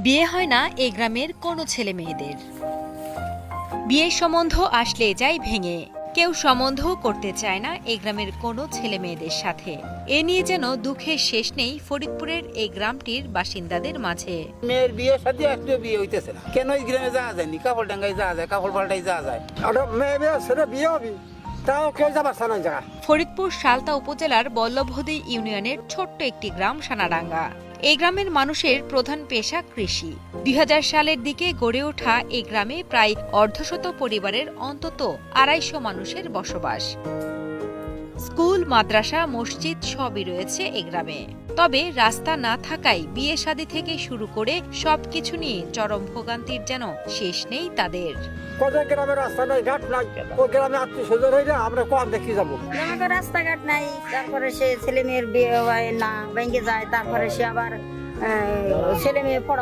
বিয়ে হয় না এই গ্রামের কোনো ছেলে মেয়েদের। বিয়ের সম্বন্ধ আসলে যায় ভেঙে, কেউ সম্বন্ধও করতে চায় না এই গ্রামের কোনো ছেলে মেয়েদের সাথে। এ নিয়ে যেন দুঃখের শেষ নেই ফরিদপুরের এই গ্রামটির বাসিন্দাদের মাঝে। মেয়ের বিয়ে সাথে একটা বিয়ে হইতেছে না কেন? এই গ্রামে যাওয়া যায়নি, কাপড় ডাঙ্গায় যাওয়া যায়, কাপড় পাল্টাই যাওয়া যায়। মেয়ে ছেলে বিয়ে হবি তাও কেউ যাবার না জায়গা। ফরিদপুর সালতা উপজেলার বল্লভদী ইউনিয়নের ছোট্ট একটি গ্রাম সানাডাঙ্গা। এই গ্রামের মানুষের প্রধান পেশা কৃষি। ২০০০ সালের দিকে গড়ে ওঠা এই গ্রামে প্রায় অর্ধশত পরিবারের অন্তত ২৫০ মানুষের বসবাস। স্কুল, মাদ্রাসা, মসজিদ সবই রয়েছে এই গ্রামে। তবে রাস্তা না থাকায় বিয়ে শাদী থেকে শুরু করে সবকিছু নিয়ে চরম ভোগান্তির যেন শেষ নেই তাদের। কোথায় গ্রামের রাস্তা নাই, ঘাট নাই, ওই গ্রামে আত্মীয় স্বজন হইলে আমরা কম দেখি যাবো। গ্রামে তো রাস্তাঘাট নাই, তারপরে সে ছেলে মেয়ের বিয়ে হয় না, ভেঙে যায়, তারপরে সে আবার ছেলে মেয়ে পড়া